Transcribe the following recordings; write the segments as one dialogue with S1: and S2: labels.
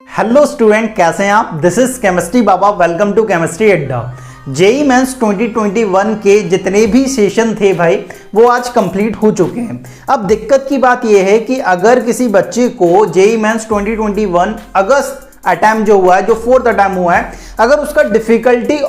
S1: Hello student, कैसे हैं आप। This is chemistry Baba. Welcome to chemistry Adda. JEE Mains 2021 के जितने भी सेशन थे भाई, वो आज कंप्लीट हो चुके हैं। अब दिक्कत की बात यह है कि अगर किसी बच्चे को जेई मेंस 2021 अगस्त अटैम्प्ट जो हुआ है, जो 4th अटैम्प्ट हुआ है, अगर उसका डिफिकल्टी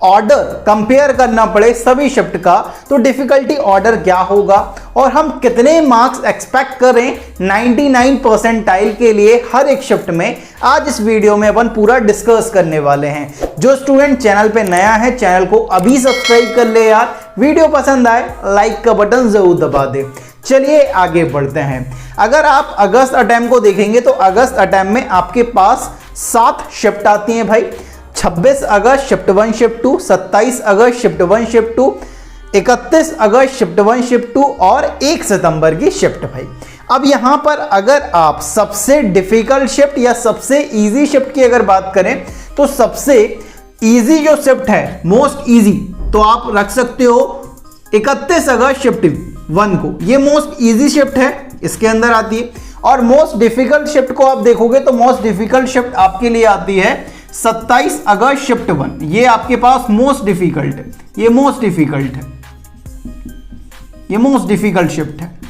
S1: ऑर्डर कंपेयर करना पड़े सभी शिफ्ट का, तो डिफिकल्टी ऑर्डर क्या होगा और हम कितने मार्क्स एक्सपेक्ट करें 99 परसेंटाइल के लिए हर एक शिफ्ट में, आज इस वीडियो में अपन पूरा डिस्कस करने वाले हैं। जो स्टूडेंट चैनल पे नया है, चैनल को अभी सब्सक्राइब कर ले यार। वीडियो पसंद आए लाइक का बटन जरूर दबा दे। चलिए आगे बढ़ते हैं। अगर आप अगस्त अटैम्प्ट को देखेंगे तो अगस्त अटैम्प्ट में आपके पास 7 शिफ्ट आती हैं भाई। 26 अगस्त शिफ्ट 1 शिफ्ट 2, 27 अगस्त शिफ्ट 1 शिफ्ट 2, 31 अगस्त शिफ्ट 1 शिफ्ट 2 और 1 सितंबर की शिफ्ट भाई। अब यहां पर अगर आप सबसे डिफिकल्ट शिफ्ट या सबसे इजी शिफ्ट की अगर बात करें, तो सबसे इजी जो शिफ्ट है, मोस्ट इजी, तो आप रख सकते हो 31 अगस्त शिफ्ट 1 को। ये मोस्ट इजी शिफ्ट है, इसके अंदर आती है। और मोस्ट डिफिकल्ट शिफ्ट को आप देखोगे तो मोस्ट डिफिकल्ट शिफ्ट आपके लिए आती है 27 अगस्त शिफ्ट 1। ये आपके पास मोस्ट डिफिकल्ट है, ये मोस्ट डिफिकल्ट है, ये मोस्ट डिफिकल्ट शिफ्ट है।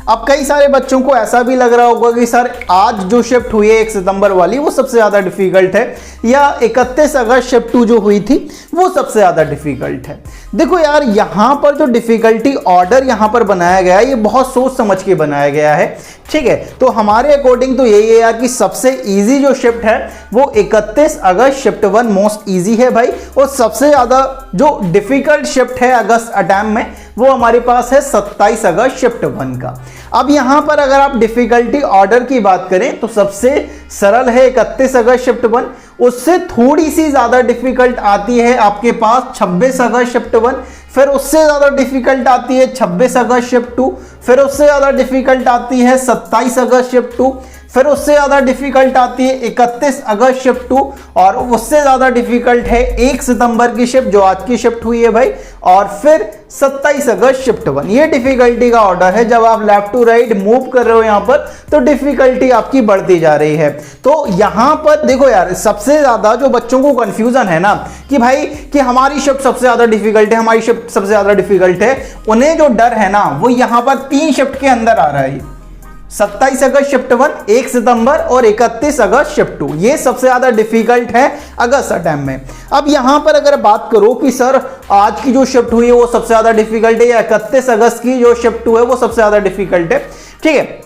S1: अब कई सारे बच्चों को ऐसा भी लग रहा होगा कि सर आज जो शिफ्ट हुई है 1 सितंबर वाली, वो सबसे ज्यादा डिफिकल्ट है, या 31 अगस्त शिफ्ट 2 जो हुई थी वो सबसे ज्यादा डिफिकल्ट है। देखो यार, यहां पर जो डिफिकल्टी ऑर्डर यहां पर बनाया गया है, ये बहुत सोच समझ के बनाया गया है, ठीक है। तो हमारे अकॉर्डिंग तो यही है यार कि सबसे इजी जो शिफ्ट है वो 31 अगस्त शिफ्ट 1 मोस्ट इजी है भाई। और सबसे ज्यादा जो डिफिकल्ट शिफ्ट है अगस्त अटैम्प्ट में, वो हमारे पास है 27 अगस्त शिफ्ट 1 का। अब यहां पर अगर आप डिफिकल्टी ऑर्डर की बात करें तो सबसे सरल है 31 अगस्त शिफ्ट 1, उससे थोड़ी सी ज्यादा डिफिकल्ट आती है आपके पास 26 अगस्त शिफ्ट 1, फिर उससे ज्यादा डिफिकल्ट आती है 26 अगस्त शिफ्ट 2, फिर उससे ज्यादा डिफिकल्ट आती है 27 अगस्त शिफ्ट 2, फिर उससे ज्यादा डिफिकल्ट आती है 31 अगस्त शिफ्ट 2, और उससे ज्यादा डिफिकल्ट है 1 सितंबर की शिफ्ट जो आज की शिफ्ट हुई है भाई, और फिर 27 अगस्त शिफ्ट 1। ये डिफिकल्टी का ऑर्डर है। जब आप लेफ्ट टू राइट मूव कर रहे हो यहां पर, तो डिफिकल्टी आपकी बढ़ती जा रही है। तो यहां पर देखो यार, सबसे ज्यादा जो बच्चों को कंफ्यूजन है ना कि भाई कि हमारी शिफ्ट सबसे ज्यादा डिफिकल्ट है, हमारी शिफ्ट सबसे ज्यादा डिफिकल्ट है, उन्हें जो डर है ना वो यहां पर 3 शिफ्ट के अंदर आ रहा है। 27 अगस्त शिफ्ट 1, 1 सितंबर और 31 अगस्त शिफ्ट 2, ये सबसे ज्यादा डिफिकल्ट है अगस्त अटैम्प्ट में। अब यहां पर अगर बात करो कि सर आज की जो शिफ्ट हुई है वो सबसे ज्यादा डिफिकल्ट है, या 31 अगस्त की जो शिफ्ट 2 है वो सबसे ज्यादा डिफिकल्ट है, ठीक है।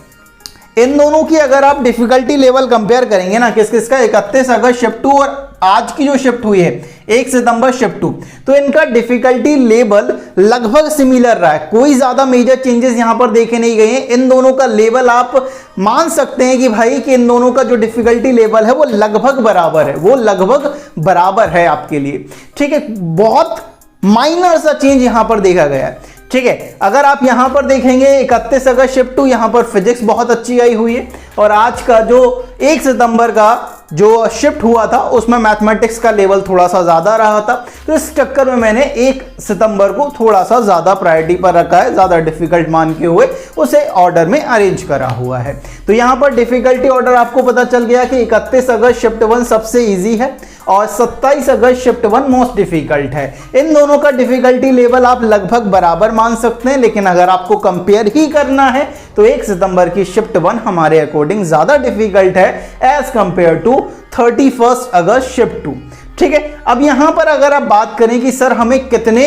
S1: इन दोनों की अगर आप डिफिकल्टी लेवल कंपेयर करेंगे ना, किस किसका, 31 अगस्त शिफ्ट 2 और आज की जो शिफ्ट हुई है 1 सितंबर शिफ्ट 2, तो इनका डिफिकल्टी लेवल लगभग सिमिलर रहा है। कोई ज्यादा मेजर चेंजेस यहां पर देखे नहीं गए हैं। इन दोनों का लेवल आप मान सकते हैं कि भाई कि इन दोनों का जो डिफिकल्टी लेवल है वो लगभग बराबर है, वो लगभग बराबर है आपके लिए, ठीक है। बहुत माइनर सा चेंज यहां पर देखा गया है, ठीक है। अगर आप यहां पर देखेंगे 31 अगस्त शिफ्ट 2, यहां पर फिजिक्स बहुत अच्छी आई हुई है, और आज का जो 1 सितंबर का जो शिफ्ट हुआ था उसमें मैथमेटिक्स का लेवल थोड़ा सा ज्यादा रहा था। तो इस चक्कर में मैंने 1 सितंबर को थोड़ा सा ज्यादा प्रायोरिटी पर रखा है, ज्यादा डिफिकल्ट मान के हुए उसे ऑर्डर में अरेंज करा हुआ है। तो यहां पर डिफिकल्टी ऑर्डर आपको पता चल गया कि 31 अगस्त शिफ्ट 1 सबसे इजी है और 27 अगस्त शिफ्ट 1 मोस्ट डिफिकल्ट है। इन दोनों का डिफिकल्टी लेवल आप लगभग बराबर मान सकते हैं, लेकिन अगर आपको कंपेयर ही करना है तो 1 सितंबर की शिफ्ट 1 हमारे अकॉर्डिंग ज्यादा डिफिकल्ट है एज कंपेयर टू 31 अगस्त शिफ्ट 2, ठीक है। अब यहां पर अगर आप बात करें कि सर हमें कितने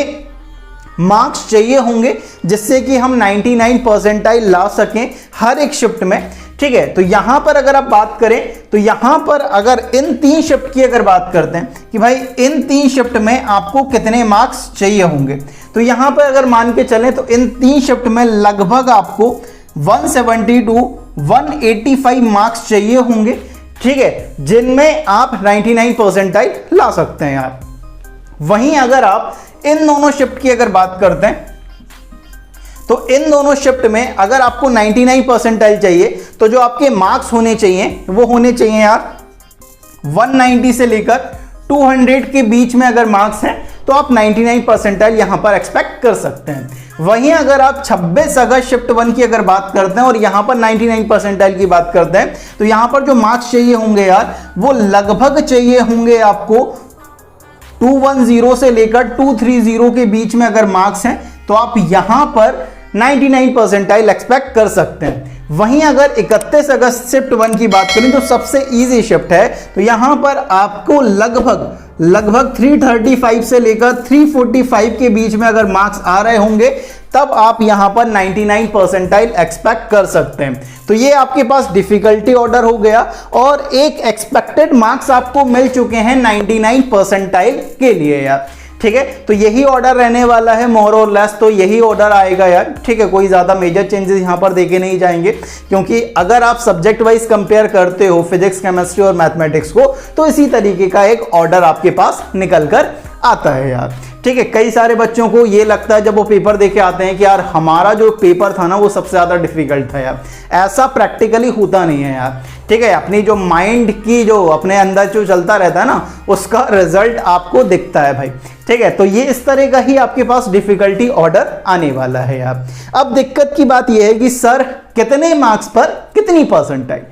S1: मार्क्स चाहिए होंगे जिससे कि हम 99 परसेंटाइल ला सकें हर एक शिफ्ट में, ठीक है। तो यहां पर अगर आप बात करें तो यहां पर अगर इन 3 शिफ्ट की अगर बात करते हैं कि भाई इन 3 शिफ्ट में आपको कितने मार्क्स चाहिए होंगे, तो यहां पर अगर मान के चलें तो इन 3 शिफ्ट में लगभग आपको 170 टू 185 मार्क्स चाहिए होंगे, ठीक है, जिनमें आप 99 परसेंटाइल ला सकते हैं यार। वहीं अगर आप इन दोनों शिफ्ट की अगर बात करते हैं तो इन दोनों शिफ्ट में अगर आपको 99 परसेंटाइल चाहिए, तो जो आपके मार्क्स होने चाहिए वो होने चाहिए यार 190 से लेकर 200 के बीच में अगर मार्क्स हैं तो आप 99 परसेंटाइल यहां पर एक्सपेक्ट कर सकते हैं। वहीं अगर आप 26 अगस्त शिफ्ट 1 की अगर बात करते हैं और यहां पर 99 परसेंटाइल की बात करते हैं, तो यहां पर जो मार्क्स चाहिए होंगे यार वो लगभग चाहिए होंगे आपको 210 से लेकर 230 के बीच में अगर मार्क्स हैं तो आप यहां पर 99 परसेंटाइल एक्सपेक्ट कर सकते हैं। वहीं अगर 31 अगस्त शिफ्ट 1 की बात करें जो सबसे इजी शिफ्ट है, तो यहां पर आपको लगभग 335 से लेकर 345 के बीच में अगर मार्क्स आ रहे होंगे तब आप यहां पर 99 परसेंटाइल एक्सपेक्ट कर सकते हैं। तो ये आपके पास डिफिकल्टी ऑर्डर हो गया और एक एक्सपेक्टेड मार्क्स आपको मिल चुके हैं 99 परसेंटाइल के लिए यार। ठीक है, तो यही ऑर्डर रहने वाला है मोर और लेस, तो यही ऑर्डर आएगा यार। ठीक है, कोई ज्यादा मेजर चेंजेस यहां पर देखे नहीं जाएंगे, क्योंकि अगर आप सब्जेक्ट वाइज कंपेयर करते हो फिजिक्स, केमिस्ट्री और मैथमेटिक्स को, तो इसी तरीके का एक ऑर्डर आपके पास निकल कर आता है यार। ठीक है, कई सारे बच्चों को ये लगता है जब वो पेपर देके आते हैं कि यार हमारा जो पेपर था ना वो सबसे ज्यादा डिफिकल्ट था यार। ऐसा प्रैक्टिकली होता नहीं है यार। ठीक है, अपनी जो माइंड की जो अपने अंदर जो चलता रहता है ना उसका रिजल्ट आपको दिखता है भाई। ठीक है, तो ये इस तरह का ही आपके पास डिफिकल्टी ऑर्डर आने वाला है यार। अब दिक्कत की बात यह है कि सर कितने मार्क्स पर कितनी परसेंटाइल।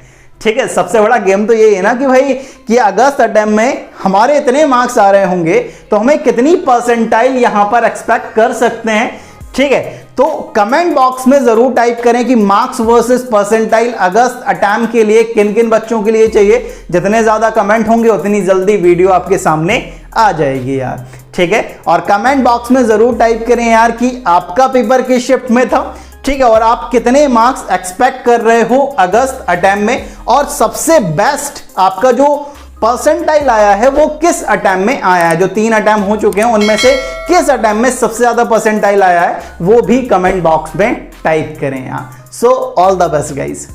S1: ठीक है, सबसे बड़ा गेम तो ये है ना कि भाई कि अगस्त अटेम्प्ट में हमारे इतने मार्क्स आ रहे होंगे तो हमें कितनी परसेंटाइल यहां पर एक्सपेक्ट कर सकते हैं। ठीक है, तो कमेंट बॉक्स में जरूर टाइप करें कि मार्क्स वर्सेस परसेंटाइल अगस्त अटेम्प्ट के लिए किन किन बच्चों के लिए चाहिए। जितने ज्यादा कमेंट होंगे उतनी जल्दी वीडियो आपके सामने आ जाएगी यार। ठीक है, और कमेंट बॉक्स में जरूर टाइप करें यार कि आपका पेपर किस शिफ्ट में था। ठीक है, और आप कितने मार्क्स एक्सपेक्ट कर रहे हो अगस्त अटेम्प्ट में, और सबसे बेस्ट आपका जो परसेंटाइल आया है वो किस अटेम्प्ट में आया है। जो 3 अटेम्प्ट हो चुके हैं उनमें से किस अटेम्प्ट में सबसे ज्यादा परसेंटाइल आया है वो भी कमेंट बॉक्स में टाइप करें यार। So all the best guys.